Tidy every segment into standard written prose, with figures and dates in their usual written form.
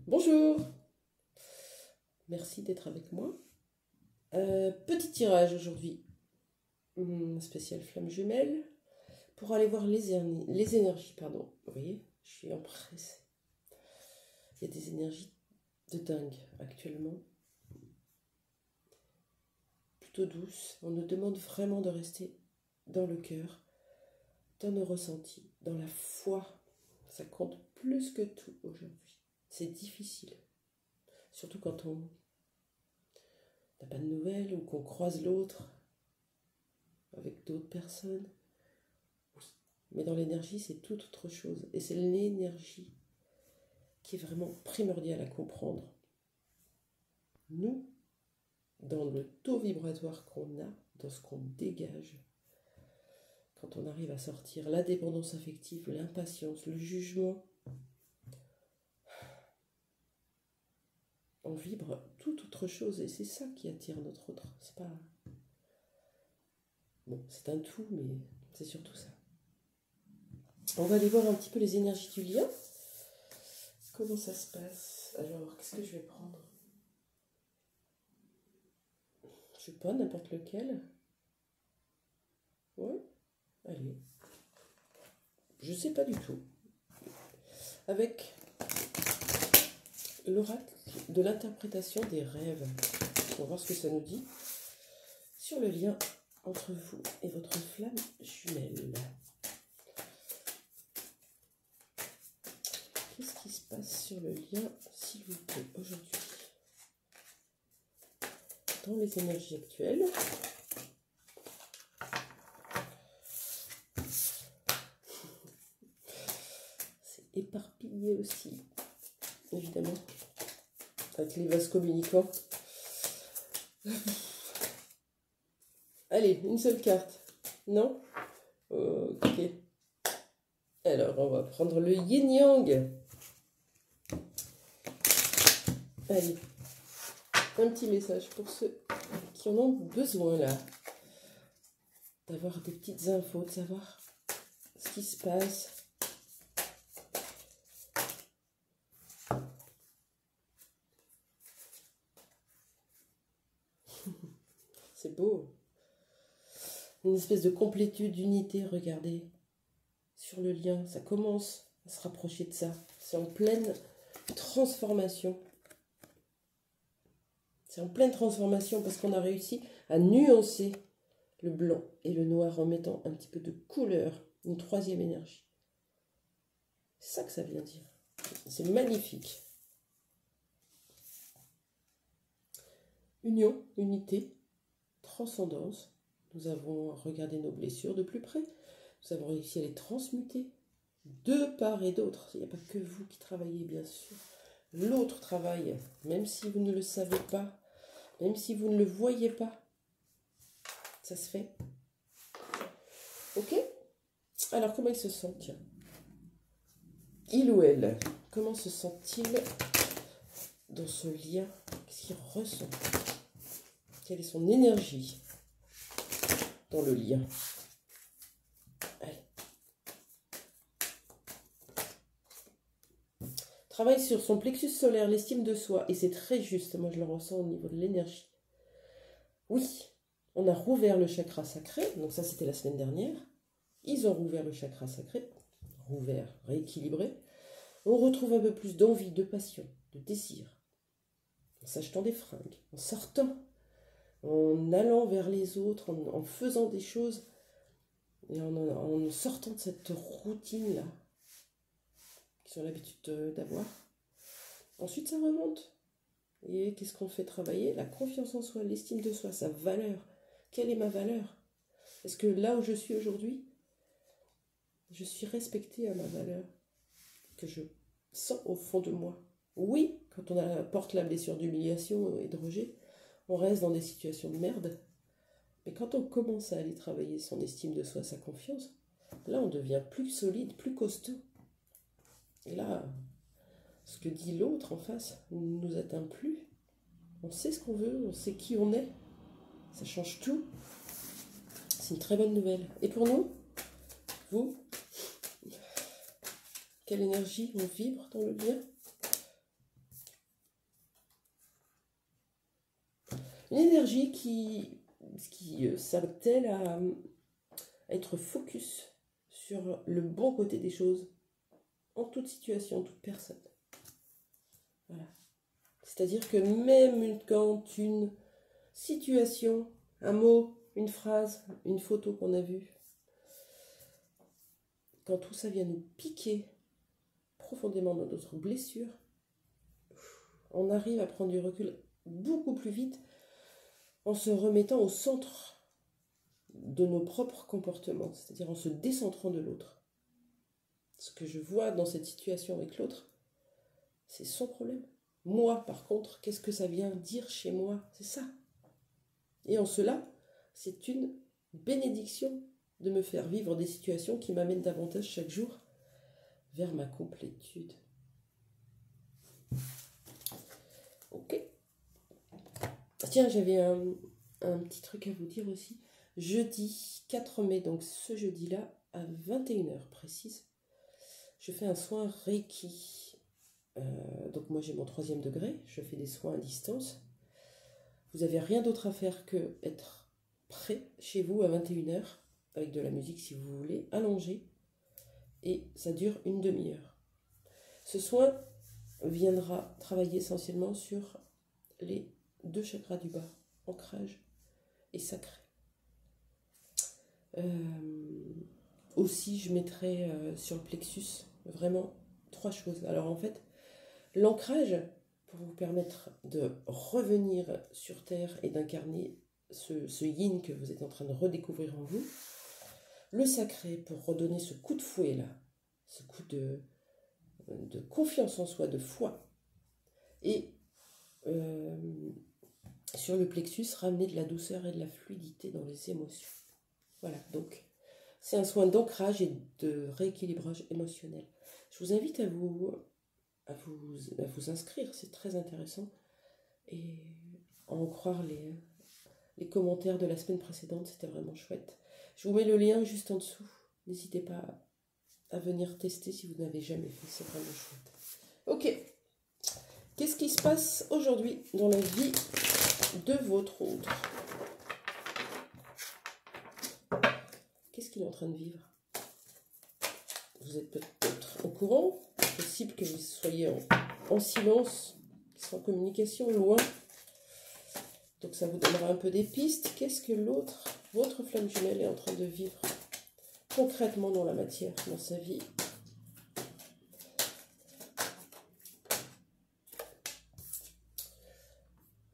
Bonjour, merci d'être avec moi. Petit tirage aujourd'hui, spécial flamme jumelle, pour aller voir les énergies. Pardon. Vous voyez, je suis empressée. Il y a des énergies de dingue actuellement, plutôt douces. On nous demande vraiment de rester dans le cœur, dans nos ressentis, dans la foi. Ça compte plus que tout aujourd'hui. C'est difficile, surtout quand on n'a pas de nouvelles ou qu'on croise l'autre avec d'autres personnes. Oui. Mais dans l'énergie, c'est tout autre chose. Et c'est l'énergie qui est vraiment primordiale à comprendre. Nous, dans le taux vibratoire qu'on a, dans ce qu'on dégage, quand on arrive à sortir la dépendance affective, l'impatience, le jugement, on vibre tout autre chose. Et c'est ça qui attire notre autre. C'est pas... Bon, c'est un tout, mais c'est surtout ça. On va aller voir un petit peu les énergies du lien. Comment ça se passe? Alors, qu'est-ce que je vais prendre? Je sais pas, n'importe lequel. Ouais, allez. Je sais pas du tout. Avec l'oracle de l'interprétation des rêves. On va voir ce que ça nous dit sur le lien entre vous et votre flamme jumelle. Qu'est-ce qui se passe sur le lien, s'il vous plaît, aujourd'hui? Dans les énergies actuelles. C'est éparpillé aussi, évidemment, avec les vases communicants. Allez, une seule carte. Non? Ok. Alors, on va prendre le yin-yang. Allez, un petit message pour ceux qui en ont besoin là. D'avoir des petites infos, de savoir ce qui se passe. C'est beau. Une espèce de complétude, d'unité, regardez. Sur le lien, ça commence à se rapprocher de ça. C'est en pleine transformation. C'est en pleine transformation parce qu'on a réussi à nuancer le blanc et le noir en mettant un petit peu de couleur, une troisième énergie. C'est ça que ça vient dire. C'est magnifique. Union, unité, transcendance. Nous avons regardé nos blessures de plus près. Nous avons réussi à les transmuter de part et d'autre. Il n'y a pas que vous qui travaillez, bien sûr. L'autre travaille, même si vous ne le savez pas, même si vous ne le voyez pas. Ça se fait. Ok? Alors, comment il se sent? Tiens. Il ou elle, comment se sent-il dans ce lien? Qu'est-ce qu'il ressent? Quelle est son énergie dans le lien? Allez. Travaille sur son plexus solaire, l'estime de soi. Et c'est très juste, moi je le ressens au niveau de l'énergie. Oui, on a rouvert le chakra sacré. Donc ça, c'était la semaine dernière. Ils ont rouvert le chakra sacré. Rouvert, rééquilibré. On retrouve un peu plus d'envie, de passion, de désir. En s'achetant des fringues, en sortant, en allant vers les autres, en faisant des choses et en sortant de cette routine-là qu'ils ont l'habitude d'avoir. Ensuite, ça remonte. Et qu'est-ce qu'on fait travailler? La confiance en soi, l'estime de soi, sa valeur. Quelle est ma valeur? Est-ce que là où je suis aujourd'hui, je suis respectée à ma valeur que je sens au fond de moi? Oui, quand on porte la blessure d'humiliation et de rejet, on reste dans des situations de merde. Mais quand on commence à aller travailler son estime de soi, sa confiance, là on devient plus solide, plus costaud. Et là, ce que dit l'autre en face ne nous atteint plus. On sait ce qu'on veut, on sait qui on est. Ça change tout. C'est une très bonne nouvelle. Et pour nous, vous, quelle énergie on vibre dans le lien? Une énergie qui s'attelle à être focus sur le bon côté des choses, en toute situation, toute personne. Voilà. C'est-à-dire que même quand une situation, un mot, une phrase, une photo qu'on a vue, quand tout ça vient nous piquer profondément dans notre blessure, on arrive à prendre du recul beaucoup plus vite en se remettant au centre de nos propres comportements, c'est-à-dire en se décentrant de l'autre. Ce que je vois dans cette situation avec l'autre, c'est son problème. Moi, par contre, qu'est-ce que ça vient dire chez moi? C'est ça. Et en cela, c'est une bénédiction de me faire vivre des situations qui m'amènent davantage chaque jour vers ma complétude. Ok. Tiens, j'avais un petit truc à vous dire aussi. Jeudi 4 mai, donc ce jeudi-là, à 21h précise, je fais un soin Reiki. Donc moi j'ai mon 3e degré, je fais des soins à distance. Vous n'avez rien d'autre à faire que être prêt chez vous à 21h, avec de la musique si vous voulez, allongé, et ça dure une demi-heure. Ce soin viendra travailler essentiellement sur les 2 chakras du bas, ancrage et sacré. Aussi je mettrai sur le plexus vraiment 3 choses. Alors en fait, l'ancrage, pour vous permettre de revenir sur Terre et d'incarner ce yin que vous êtes en train de redécouvrir en vous. Le sacré, pour redonner ce coup de fouet là, ce coup de confiance en soi, de foi. Et sur le plexus, ramener de la douceur et de la fluidité dans les émotions. Voilà, donc c'est un soin d'ancrage et de rééquilibrage émotionnel. Je vous invite à vous inscrire, c'est très intéressant. Et à en croire les commentaires de la semaine précédente, c'était vraiment chouette. Je vous mets le lien juste en dessous. N'hésitez pas à venir tester si vous n'avez jamais fait, c'est vraiment chouette. Ok, qu'est-ce qui se passe aujourd'hui dans la vie de votre autre? Qu'est-ce qu'il est en train de vivre? Vous êtes peut-être au courant, c'est possible que vous soyez en silence, qu'ils soient en communication, loin. Donc ça vous donnera un peu des pistes. Qu'est-ce que votre flamme jumelle, est en train de vivre concrètement dans la matière, dans sa vie?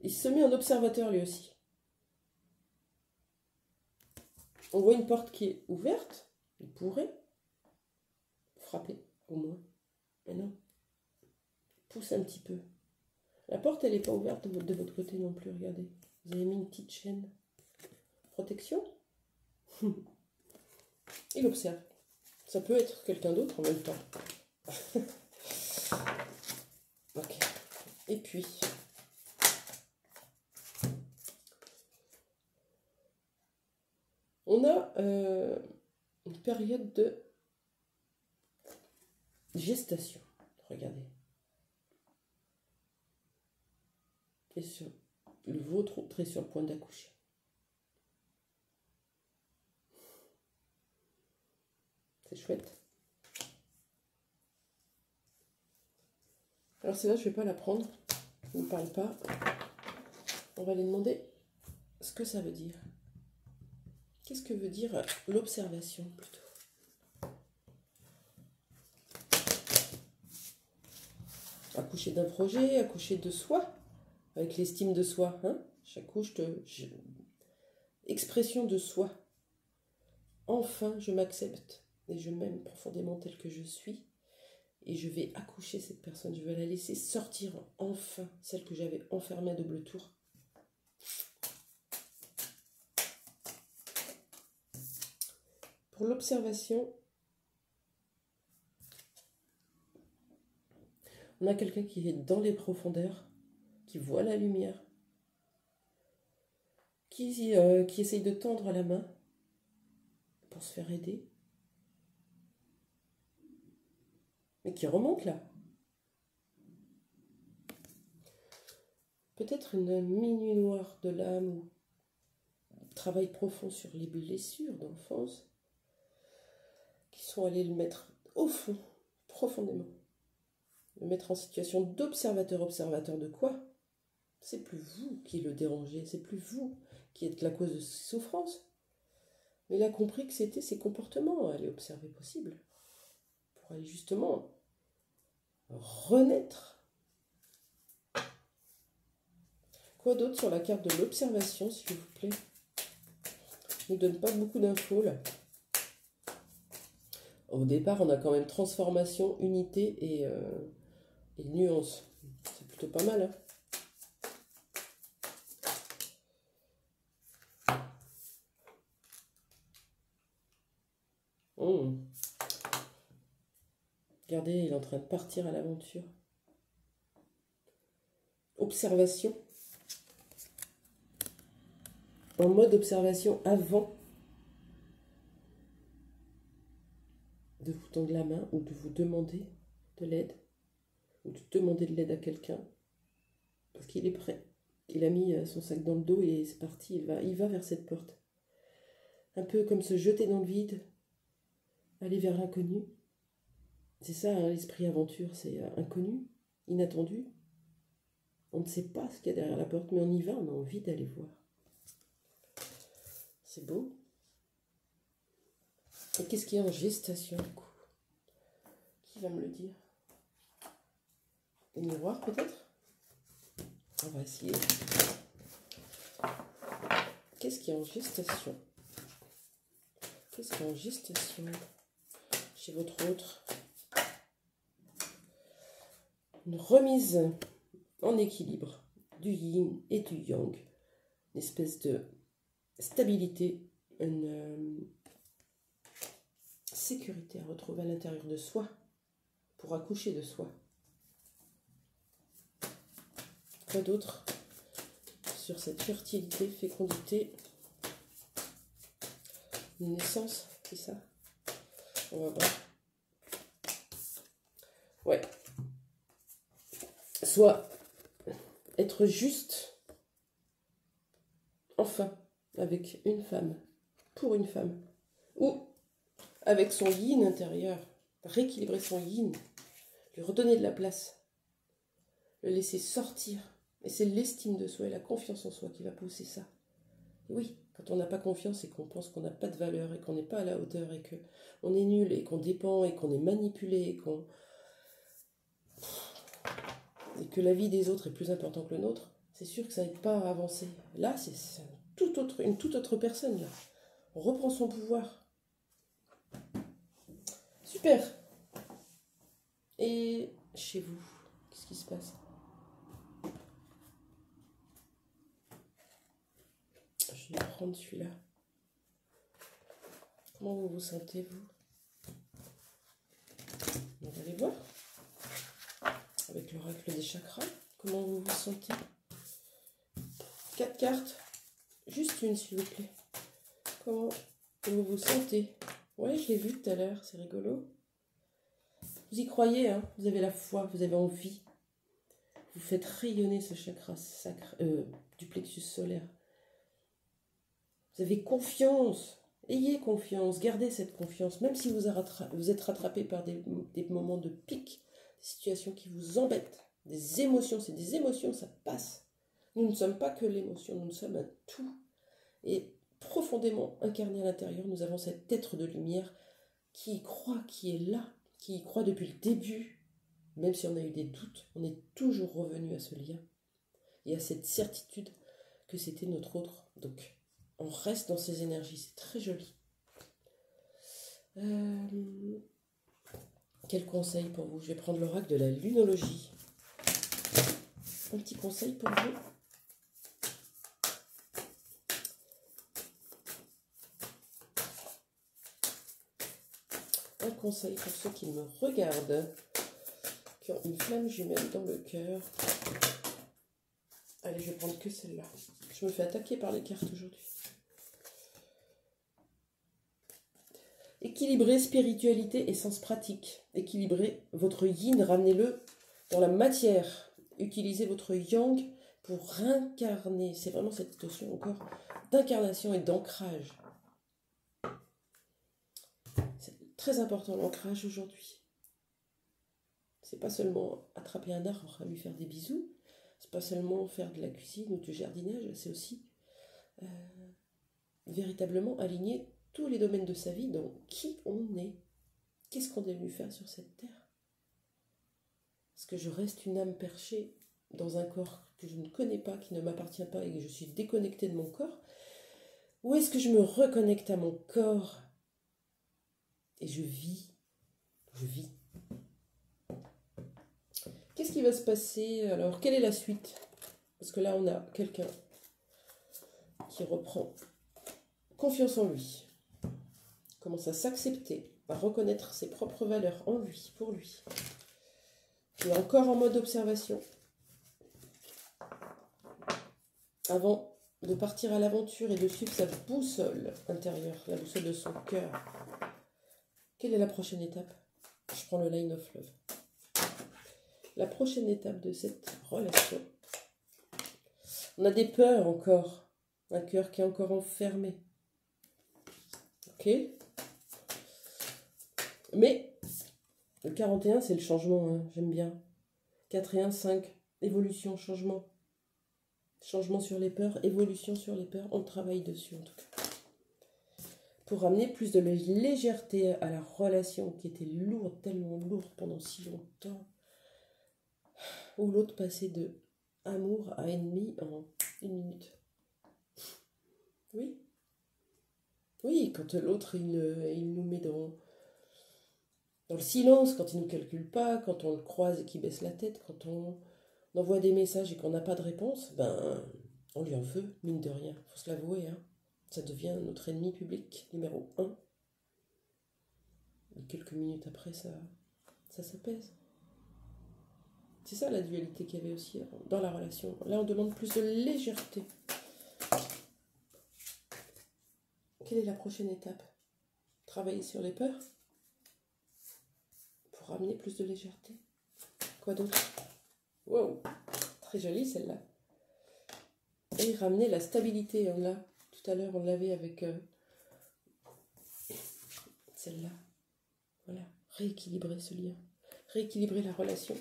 Il se met en observateur lui aussi. On voit une porte qui est ouverte. Il pourrait frapper, au moins. Mais non. Pousse un petit peu. La porte, elle n'est pas ouverte de votre côté non plus, regardez. Vous avez mis une petite chaîne. Protection. Il observe. Ça peut être quelqu'un d'autre en même temps. Ok. Et puis, on a une période de gestation. Regardez. Et le vôtre est sur le point d'accoucher. C'est chouette. Alors c'est là, je ne vais pas la prendre. Je ne parle pas. On va aller demander ce que ça veut dire. Qu'est-ce que veut dire l'observation plutôt? Accoucher d'un projet, accoucher de soi, avec l'estime de soi. Hein, j'accouche expression de soi. Enfin, je m'accepte et je m'aime profondément tel que je suis. Et je vais accoucher cette personne. Je vais la laisser sortir enfin, celle que j'avais enfermée à double tour. Pour l'observation, on a quelqu'un qui est dans les profondeurs, qui voit la lumière, qui essaye de tendre la main pour se faire aider, mais qui remonte là. Peut-être une minuit noire de l'âme ou travail profond sur les blessures d'enfance qui sont allés le mettre au fond, profondément. Le mettre en situation d'observateur. Observateur de quoi? C'est plus vous qui le dérangez, c'est plus vous qui êtes la cause de ses souffrances. Mais il a compris que c'était ses comportements à aller observer possible. Pour aller justement renaître. Quoi d'autre sur la carte de l'observation, s'il vous plaît? Il ne donne pas beaucoup d'infos là. Au départ, on a quand même transformation, unité et nuance. C'est plutôt pas mal. Regardez, il est en train de partir à l'aventure. Observation. En mode observation avant de vous tendre la main ou de vous demander de l'aide ou de demander de l'aide à quelqu'un parce qu'il est prêt. Il a mis son sac dans le dos et c'est parti, il va vers cette porte. Un peu comme se jeter dans le vide, aller vers l'inconnu. C'est ça, hein, l'esprit aventure, c'est inconnu, inattendu. On ne sait pas ce qu'il y a derrière la porte, mais on y va, on a envie d'aller voir. C'est beau. Et qu'est-ce qui est en gestation du coup? Qui va me le dire? Les miroirs peut-être? On va essayer. Qu'est-ce qui est en gestation? Qu'est-ce qui est en gestation chez votre autre? Une remise en équilibre du yin et du yang. Une espèce de stabilité, une sécurité à retrouver à l'intérieur de soi pour accoucher de soi. Quoi d'autre sur cette fertilité, fécondité, une naissance, c'est ça? On va voir. Ouais. Soit être juste, enfin, avec une femme, pour une femme, ou avec son yin intérieur, rééquilibrer son yin, lui redonner de la place, le laisser sortir. Et c'est l'estime de soi et la confiance en soi qui va pousser ça. Et oui, quand on n'a pas confiance et qu'on pense qu'on n'a pas de valeur et qu'on n'est pas à la hauteur et qu'on est nul et qu'on dépend et qu'on est manipulé et que la vie des autres est plus importante que le nôtre, c'est sûr que ça n'aide pas à avancer. Là, c'est une toute autre personne. Là. On reprend son pouvoir. Super. Et chez vous, qu'est-ce qui se passe? Je vais prendre celui-là. Comment vous vous sentez, vous? On va aller voir. Avec l'oracle des chakras, comment vous vous sentez? 4 cartes. Juste une, s'il vous plaît. Comment vous vous sentez? Ouais, je l'ai vu tout à l'heure, c'est rigolo. Vous y croyez, hein? Vous avez la foi, vous avez envie. Vous faites rayonner ce chakra sacré, du plexus solaire. Vous avez confiance. Ayez confiance, gardez cette confiance. Même si vous êtes rattrapé par des moments de pic, des situations qui vous embêtent, des émotions, c'est des émotions, ça passe. Nous ne sommes pas que l'émotion, nous sommes un tout. Et profondément incarné à l'intérieur, nous avons cet être de lumière qui y croit, qui est là, qui y croit depuis le début. Même si on a eu des doutes, on est toujours revenu à ce lien et à cette certitude que c'était notre autre. Donc, on reste dans ces énergies, c'est très joli. Quel conseil pour vous? Je vais prendre l'oracle de la lunologie. Un petit conseil pour vous? Un conseil pour ceux qui me regardent, qui ont une flamme jumelle dans le cœur. Allez, je vais prendre que celle-là. Je me fais attaquer par les cartes aujourd'hui. Équilibrez spiritualité et sens pratique. Équilibrez votre yin, ramenez-le dans la matière. Utilisez votre yang pour incarner. C'est vraiment cette notion encore d'incarnation et d'ancrage. C'est très important l'ancrage aujourd'hui. C'est pas seulement attraper un arbre à lui faire des bisous, c'est pas seulement faire de la cuisine ou du jardinage, c'est aussi véritablement aligner tous les domaines de sa vie dans qui on est. Qu'est-ce qu'on est venu faire sur cette terre? Est-ce que je reste une âme perchée dans un corps que je ne connais pas, qui ne m'appartient pas et que je suis déconnectée de mon corps? Ou est-ce que je me reconnecte à mon corps et je vis? Je vis. Qu'est-ce qui va se passer alors? Quelle est la suite? Parce que là, on a quelqu'un qui reprend confiance en lui, commence à s'accepter, à reconnaître ses propres valeurs en lui, pour lui. Il est encore en mode observation. Avant de partir à l'aventure et de suivre sa boussole intérieure, la boussole de son cœur. Quelle est la prochaine étape? Je prends le line of love. La prochaine étape de cette relation. On a des peurs encore. Un cœur qui est encore enfermé. Ok? Mais le 41, c'est le changement. Hein, j'aime bien. 4 et 1, 5. Évolution, changement. Changement sur les peurs, évolution sur les peurs. On travaille dessus en tout cas. Pour ramener plus de légèreté à la relation qui était lourde, tellement lourde pendant si longtemps. Où l'autre passait de amour à ennemi en 1 minute. Oui. Oui, quand l'autre, il nous met dans le silence, quand il ne nous calcule pas, quand on le croise et qu'il baisse la tête, quand on envoie des messages et qu'on n'a pas de réponse, ben, on lui en veut, mine de rien. Il faut se l'avouer, hein. Ça devient notre ennemi public numéro 1. Et quelques minutes après, ça s'apaise. C'est ça la dualité qu'il y avait aussi dans la relation. Là, on demande plus de légèreté. Quelle est la prochaine étape? Travailler sur les peurs pour ramener plus de légèreté. Quoi d'autre? Wow, très jolie celle-là. Et ramener la stabilité. On l'a tout à l'heure, on l'avait avec celle-là. Voilà, rééquilibrer ce lien, rééquilibrer la relation.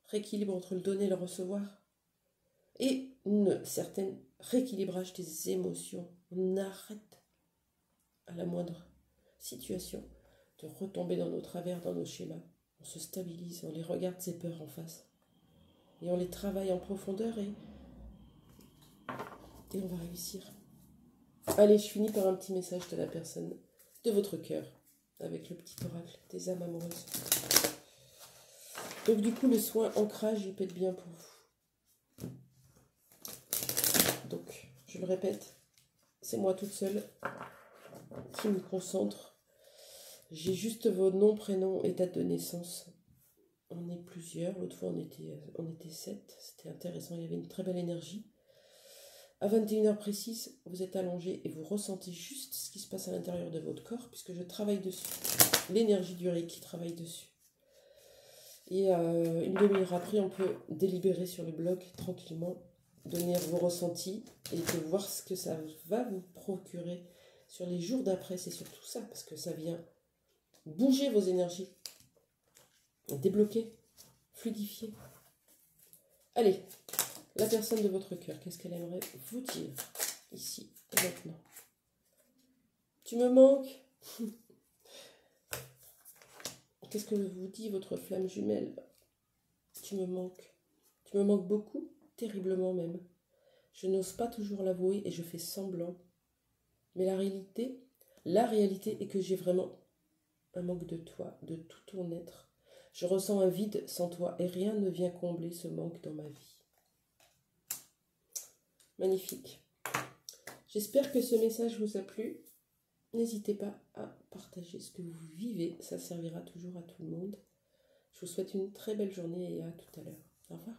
Rééquilibre entre le donner et le recevoir. Et une certaine rééquilibrage des émotions. On arrête à la moindre situation de retomber dans nos travers, dans nos schémas. On se stabilise, on les regarde ces peurs en face. Et on les travaille en profondeur et on va réussir. Allez, je finis par un petit message de la personne, de votre cœur, avec le petit oracle des âmes amoureuses. Donc du coup, le soin ancrage, il peut être bien pour vous. Donc, je le répète, c'est moi toute seule qui me concentre. J'ai juste vos noms, prénoms et date de naissance. On est plusieurs, l'autre fois on était 7, c'était intéressant, il y avait une très belle énergie. À 21h précises, vous êtes allongé et vous ressentez juste ce qui se passe à l'intérieur de votre corps, puisque je travaille dessus. L'énergie du Reiki travaille dessus. Et une demi-heure après, on peut délibérer sur le blog tranquillement, donner vos ressentis et de voir ce que ça va vous procurer sur les jours d'après. C'est surtout ça, parce que ça vient bouger vos énergies, débloquer, fluidifier. Allez, la personne de votre cœur, qu'est-ce qu'elle aimerait vous dire ici et maintenant? Tu me manques? Qu'est-ce que vous dit votre flamme jumelle? Tu me manques. Tu me manques beaucoup, terriblement même. Je n'ose pas toujours l'avouer et je fais semblant. Mais la réalité est que j'ai vraiment un manque de toi, de tout ton être. Je ressens un vide sans toi et rien ne vient combler ce manque dans ma vie. Magnifique. J'espère que ce message vous a plu. N'hésitez pas à partager ce que vous vivez, ça servira toujours à tout le monde. Je vous souhaite une très belle journée et à tout à l'heure. Au revoir.